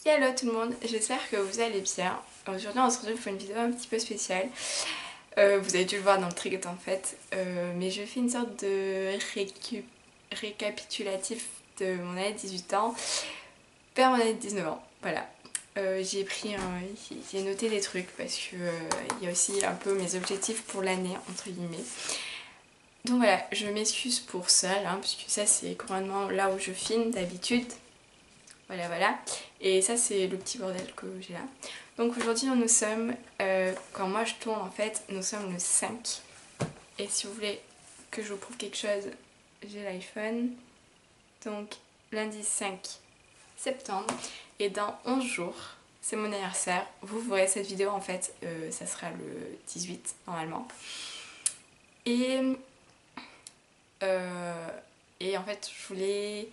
Hello tout le monde, j'espère que vous allez bien. Aujourd'hui on se retrouve pour une vidéo un petit peu spéciale. Vous avez dû le voir dans le trigger en fait, mais je fais une sorte de récapitulatif de mon année de 18 ans vers mon année de 19 ans. Voilà. J'ai noté des trucs parce que il y a aussi un peu mes objectifs pour l'année entre guillemets. Donc voilà, je m'excuse pour ça hein, puisque ça c'est couramment là où je filme d'habitude. Voilà, voilà. Et ça, c'est le petit bordel que j'ai là. Donc aujourd'hui, nous sommes, quand moi je tourne en fait, nous sommes le 5. Et si vous voulez que je vous prouve quelque chose, j'ai l'iPhone. Donc lundi 5 septembre. Et dans 11 jours, c'est mon anniversaire. Vous verrez cette vidéo en fait, ça sera le 18 normalement. Et, euh, et en fait, je voulais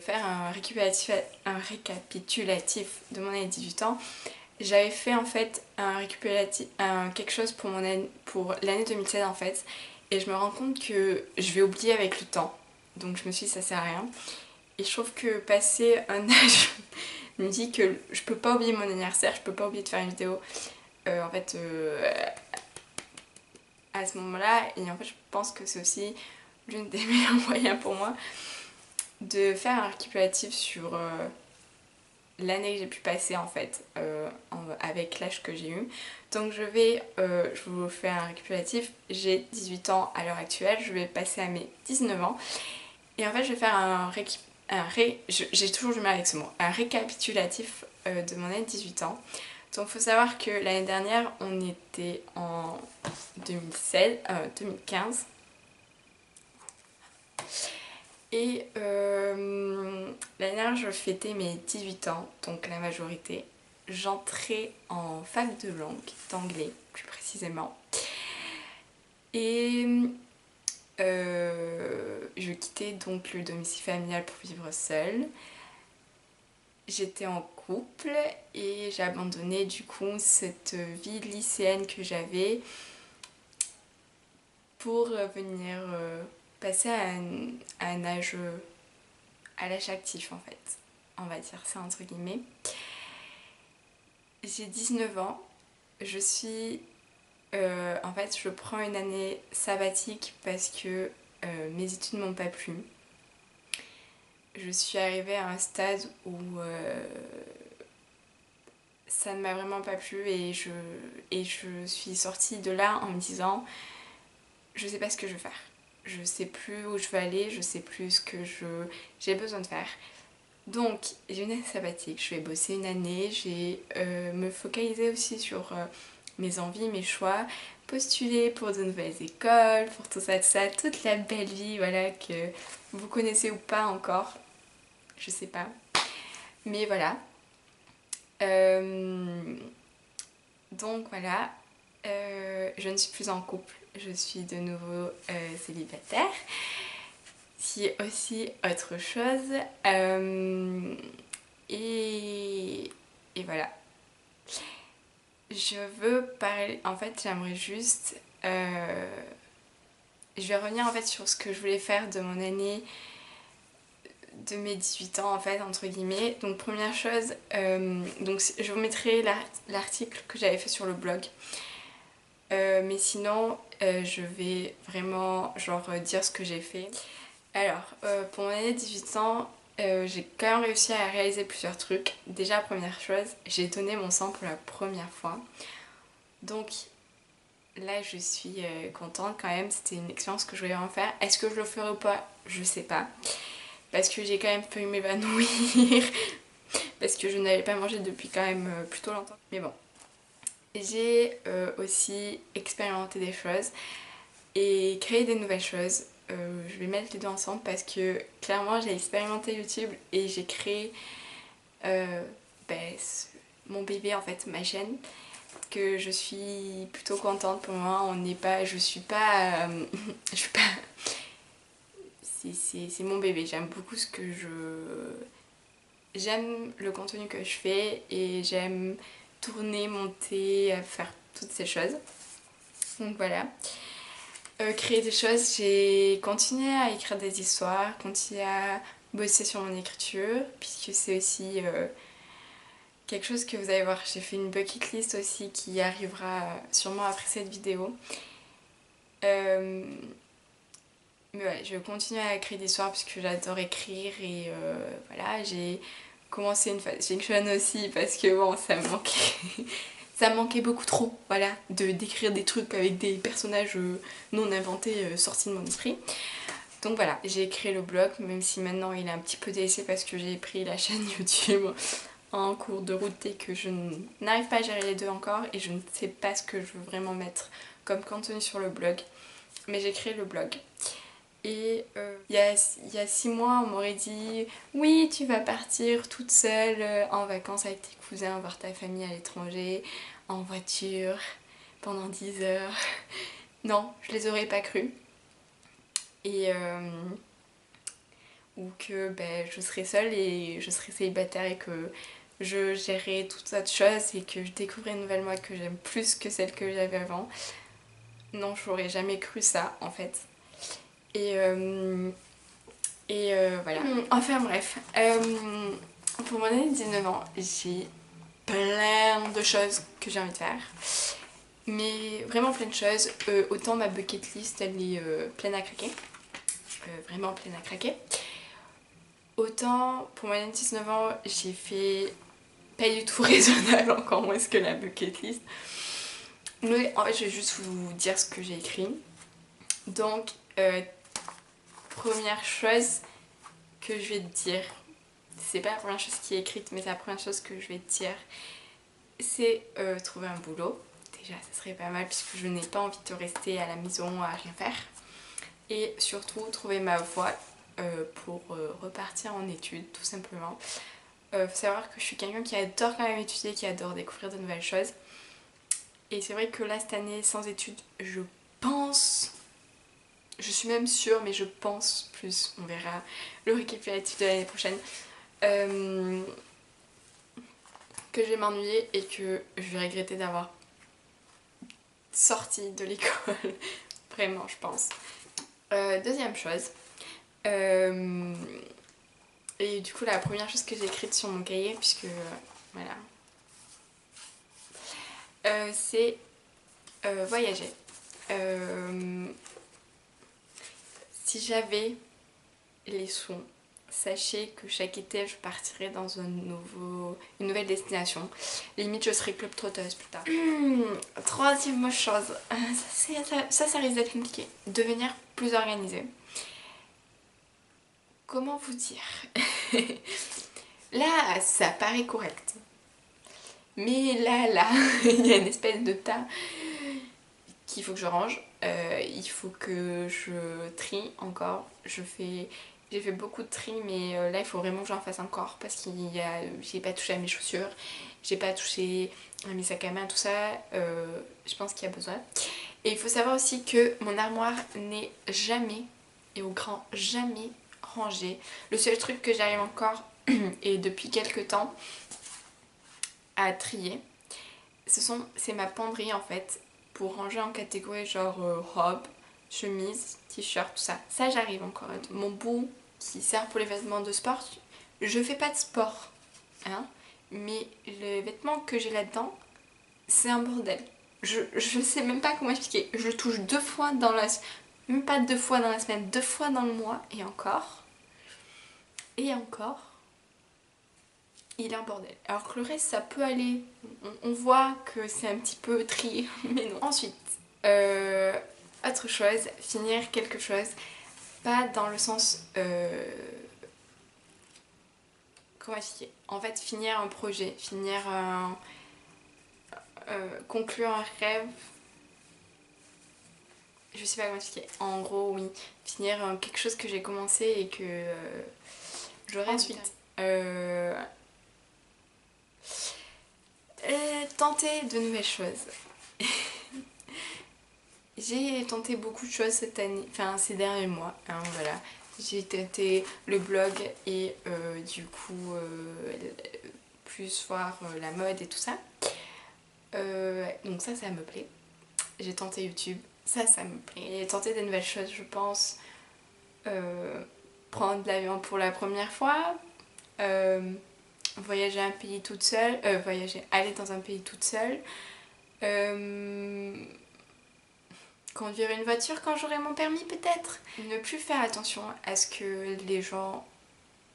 faire un récapitulatif de mon année de 18 ans. J'avais fait en fait quelque chose pour pour l'année 2016 en fait, et je me rends compte que je vais oublier avec le temps. Donc je me suis dit ça sert à rien. Et je trouve que passer un âge, je me dis que je peux pas oublier mon anniversaire, je peux pas oublier de faire une vidéo en fait à ce moment-là. Et en fait je pense que c'est aussi l'une des meilleurs moyens pour moi de faire un récapitulatif sur l'année que j'ai pu passer en fait avec l'âge que j'ai eu. Donc je vous fais un récapitulatif. J'ai 18 ans à l'heure actuelle, je vais passer à mes 19 ans. Et en fait je vais faire j'ai toujours du mal avec ce mot, un récapitulatif de mon année de 18 ans. Donc il faut savoir que l'année dernière on était en 2015. Et l'année dernière, je fêtais mes 18 ans, donc la majorité. J'entrais en fac de langue, d'anglais plus précisément. Et je quittais donc le domicile familial pour vivre seule. J'étais en couple et j'ai abandonné du coup cette vie lycéenne que j'avais pour venir passer à un âge à l'âge actif en fait, on va dire ça entre guillemets. J'ai 19 ans, je suis... en fait je prends une année sabbatique parce que mes études m'ont pas plu. Je suis arrivée à un stade où ça ne m'a vraiment pas plu et je suis sortie de là en me disant je sais pas ce que je veux faire. Je sais plus où je veux aller, je sais plus ce que j'ai besoin de faire. Donc j'ai une année sabbatique, je vais bosser une année, j'ai me focaliser aussi sur mes envies, mes choix, postuler pour de nouvelles écoles, pour tout ça, toute la belle vie voilà, que vous connaissez ou pas encore, je sais pas. Mais voilà. Euh, donc voilà, je ne suis plus en couple, je suis de nouveau célibataire. C'est aussi autre chose. Et, et voilà. Je veux parler. En fait, j'aimerais juste. Je vais revenir en fait sur ce que je voulais faire de mon année de mes 18 ans en fait entre guillemets. Donc première chose, donc je vous mettrai l'article que j'avais fait sur le blog. Mais sinon, je vais vraiment genre dire ce que j'ai fait. Alors, pour mon année de 18 ans, j'ai quand même réussi à réaliser plusieurs trucs. Déjà, première chose, j'ai donné mon sang pour la première fois. Donc là, je suis contente quand même. C'était une expérience que je voulais vraiment faire. Est-ce que je le ferai ou pas? Je sais pas. Parce que j'ai quand même pu m'évanouir. Parce que je n'avais pas mangé depuis quand même plutôt longtemps. Mais bon. J'ai aussi expérimenté des choses et créé des nouvelles choses. Je vais mettre les deux ensemble parce que clairement j'ai expérimenté YouTube et j'ai créé ben, mon bébé en fait, ma chaîne, que je suis plutôt contente pour moi. On n'est pas, je suis pas, je suis pas, c'est mon bébé. J'aime beaucoup ce que j'aime le contenu que je fais et j'aime tourner, monter, faire toutes ces choses. Donc voilà. Créer des choses, j'ai continué à écrire des histoires, continué à bosser sur mon écriture, puisque c'est aussi quelque chose que vous allez voir. J'ai fait une bucket list aussi qui arrivera sûrement après cette vidéo. Mais ouais, je vais continuer à écrire des histoires parce que j'adore écrire et voilà, j'ai commencé une fanfiction aussi parce que bon, ça me manquait. Ça me manquait beaucoup trop, voilà, d'écrire des trucs avec des personnages non inventés sortis de mon esprit. Donc voilà, j'ai créé le blog, même si maintenant il est un petit peu délaissé parce que j'ai pris la chaîne YouTube en cours de route et que je n'arrive pas à gérer les deux encore et je ne sais pas ce que je veux vraiment mettre comme contenu sur le blog. Mais j'ai créé le blog. Et il y a 6 mois, on m'aurait dit oui, tu vas partir toute seule en vacances avec tes cousins, voir ta famille à l'étranger, en voiture, pendant 10 heures. Non, je les aurais pas cru. Et ou que ben, je serais seule et je serais célibataire et que je gérerais toutes sortes de choses et que je découvrais une nouvelle moi que j'aime plus que celle que j'avais avant. Non, j'aurais jamais cru ça en fait. Et voilà. Enfin bref, pour mon année de 19 ans, j'ai plein de choses que j'ai envie de faire. Mais vraiment plein de choses. Autant ma bucket list, elle est pleine à craquer. Vraiment pleine à craquer. Autant pour mon année de 19 ans, j'ai fait pas du tout raisonnable, encore moins que la bucket list. Mais en fait, je vais juste vous dire ce que j'ai écrit. Donc, première chose que je vais te dire, c'est pas la première chose qui est écrite, mais c'est la première chose que je vais te dire, c'est trouver un boulot. Déjà, ça serait pas mal puisque je n'ai pas envie de rester à la maison à rien faire. Et surtout, trouver ma voie pour repartir en études, tout simplement. Faut savoir que je suis quelqu'un qui adore quand même étudier, qui adore découvrir de nouvelles choses. Et c'est vrai que là, cette année, sans études, je pense... Je suis même sûre, mais je pense plus, on verra le récapitulatif de l'année prochaine, que je vais m'ennuyer et que je vais regretter d'avoir sorti de l'école. Vraiment, je pense. Deuxième chose, et du coup la première chose que j'ai écrite sur mon cahier, puisque voilà, c'est voyager. Si j'avais les sons, sachez que chaque été je partirais dans une nouvelle destination. Limite je serais club trotteuse plus tard. Troisième chose, ça risque d'être compliqué. Devenir plus organisée. Comment vous dire? Là ça paraît correct. Mais là, il y a une espèce de tas qu'il faut que je range. Il faut que je trie encore. J'ai fait beaucoup de tri, mais là il faut vraiment que j'en fasse encore parce j'ai pas touché à mes chaussures, j'ai pas touché à mes sacs à main, tout ça. Je pense qu'il y a besoin. Et il faut savoir aussi que mon armoire n'est jamais, et au grand jamais, rangée. Le seul truc que j'arrive encore, et depuis quelques temps, à trier, c'est ma penderie en fait, pour ranger en catégorie genre robe, chemise, t-shirt, tout ça. Ça j'arrive encore. Mon bout qui sert pour les vêtements de sport, je fais pas de sport, hein, mais les vêtements que j'ai là-dedans, c'est un bordel. Je sais même pas comment expliquer. Je le touche 2 fois dans la semaine, même pas 2 fois dans la semaine, 2 fois dans le mois, et encore. Et encore. Il est un bordel. Alors que le reste, ça peut aller. On voit que c'est un petit peu trié, mais non. Ensuite, autre chose, finir quelque chose. Pas dans le sens... comment expliquer? En fait, finir un projet, conclure un rêve. Je sais pas comment expliquer. En gros, oui. Finir quelque chose que j'ai commencé et que j'aurais ensuite. Tenter de nouvelles choses. J'ai tenté beaucoup de choses cette année, enfin ces derniers mois, hein, voilà. J'ai tenté le blog et du coup plus voir la mode et tout ça. Donc ça me plaît. J'ai tenté YouTube, ça me plaît. J'ai tenté des nouvelles choses, je pense. prendre l'avion pour la première fois, voyager un pays toute seule, aller dans un pays toute seule, conduire une voiture quand j'aurai mon permis peut-être, ne plus faire attention à ce que les gens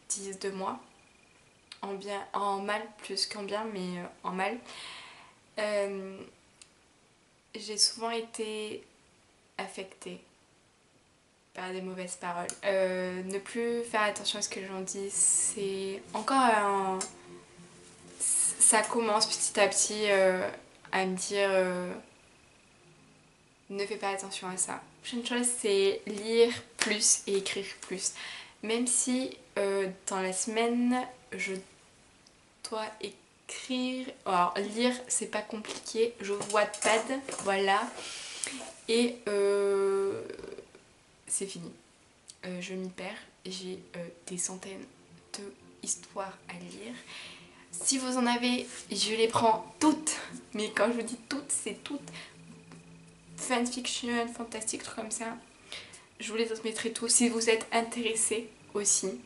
disent de moi, en bien, en mal plus qu'en bien, mais en mal. J'ai souvent été affectée par des mauvaises paroles. Ne plus faire attention à ce que les gens disent, c'est encore un... Ça commence petit à petit à me dire ne fais pas attention à ça. La prochaine chose, c'est lire plus et écrire plus. Même si dans la semaine, je dois écrire... Alors, lire, c'est pas compliqué. Je vois Wattpad, voilà. Et c'est fini. Je m'y perds. J'ai des centaines d'histoires à lire. Si vous en avez, je les prends toutes. Mais quand je vous dis toutes, c'est toutes. Fanfiction, fantastique, trucs comme ça. Je vous les transmettrai tous. Si vous êtes intéressés aussi,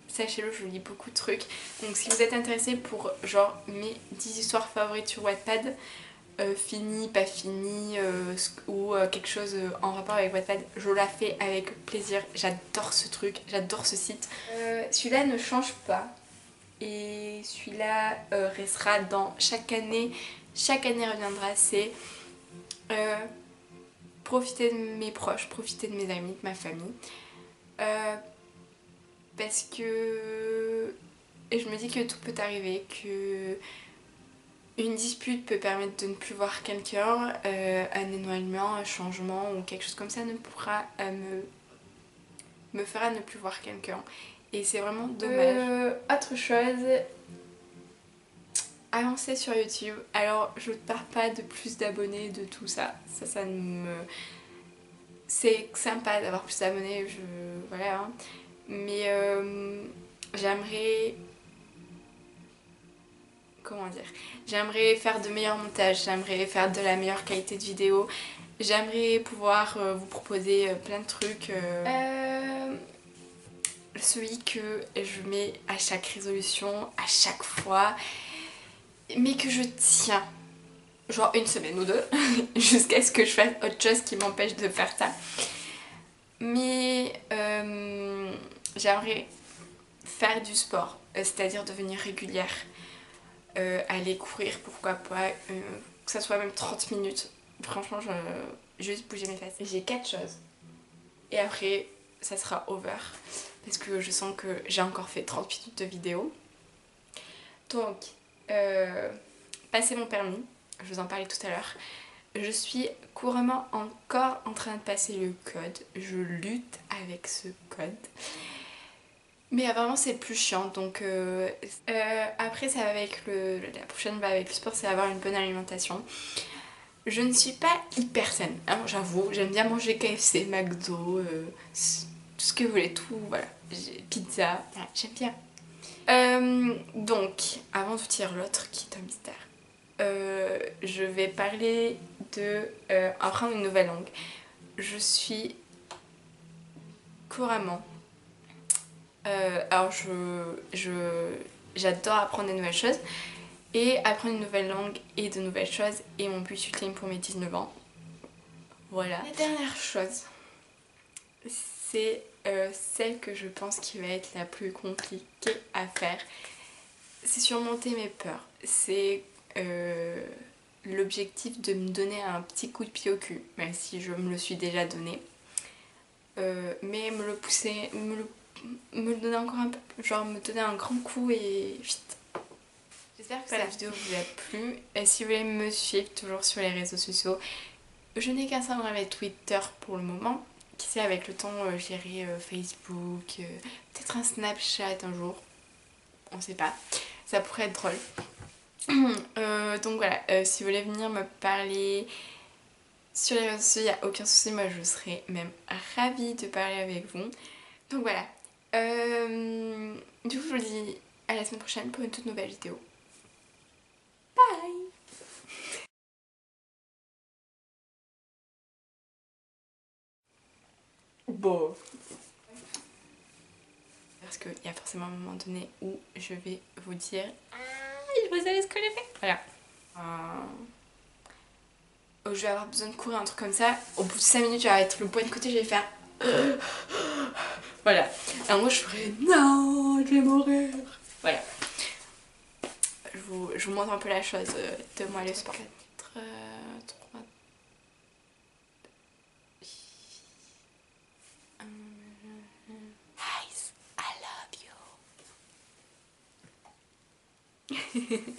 sachez-le, je lis beaucoup de trucs. Donc si vous êtes intéressés pour genre mes 10 histoires favorites sur Wattpad, fini, pas fini, ou quelque chose en rapport avec Wattpad, je la fais avec plaisir. J'adore ce truc, j'adore ce site. Celui-là ne change pas. Et celui-là restera dans chaque année reviendra, c'est profiter de mes proches, profiter de mes amis, de ma famille. Parce que je me dis que tout peut arriver, que une dispute peut permettre de ne plus voir quelqu'un, un éloignement, un changement ou quelque chose comme ça ne pourra me fera ne plus voir quelqu'un. Et c'est vraiment dommage. Autre chose, avancer sur YouTube. Alors je ne parle pas de plus d'abonnés, de tout ça. Ça ne me... C'est sympa d'avoir plus d'abonnés, voilà. Hein. Mais j'aimerais... Comment dire? J'aimerais faire de meilleurs montages, j'aimerais faire de la meilleure qualité de vidéo. J'aimerais pouvoir vous proposer plein de trucs. Celui que je mets à chaque résolution, à chaque fois, mais que je tiens. Genre une semaine ou deux, jusqu'à ce que je fasse autre chose qui m'empêche de faire ça. Mais j'aimerais faire du sport, c'est-à-dire devenir régulière. Aller courir, pourquoi pas, que ça soit même 30 minutes. Franchement, juste bouger mes fesses. J'ai 4 choses. Et après, ça sera over. Parce que je sens que j'ai encore fait 30 minutes de vidéo. Donc, passer mon permis. Je vous en parlais tout à l'heure. Je suis couramment encore en train de passer le code. Je lutte avec ce code. Mais apparemment c'est plus chiant, donc après ça va avec la prochaine va avec le sport, c'est avoir une bonne alimentation. Je ne suis pas hyper saine, hein, j'avoue, j'aime bien manger KFC, McDo, tout ce que vous voulez, tout, voilà, pizza, voilà, j'aime bien. Donc, avant de vous dire l'autre qui est un mystère, je vais parler de apprendre une nouvelle langue. Je suis couramment... alors j'adore apprendre des nouvelles choses et apprendre une nouvelle langue et de nouvelles choses est mon but ultime pour mes 19 ans. Voilà. La dernière chose, c'est celle que je pense qui va être la plus compliquée à faire. C'est surmonter mes peurs. C'est l'objectif de me donner un petit coup de pied au cul, même si je me le suis déjà donné. Mais me le pousser, me donner encore un peu, genre me donner un grand coup et vite. J'espère que cette vidéo vous a plu. Et si vous voulez me suivre toujours sur les réseaux sociaux, je n'ai qu'Instagram et Twitter pour le moment. Qui sait, avec le temps, j'irai Facebook, peut-être un Snapchat un jour. On sait pas. Ça pourrait être drôle. Donc voilà, si vous voulez venir me parler sur les réseaux sociaux, il n'y a aucun souci. Moi, je serais même ravie de parler avec vous. Donc voilà. Du coup, je vous dis à la semaine prochaine pour une toute nouvelle vidéo. Bye! Bon. parce qu'il y a forcément un moment donné où je vais vous dire vous savez ce que j'ai fait. Voilà. Je vais avoir besoin de courir, un truc comme ça. Au bout de 5 minutes, je vais arrêter le point de côté, je vais faire voilà. Alors moi je ferais non, je vais mourir. Voilà. Je vous montre un peu la chose de moi le sport. 4, 3, Guys, I love you.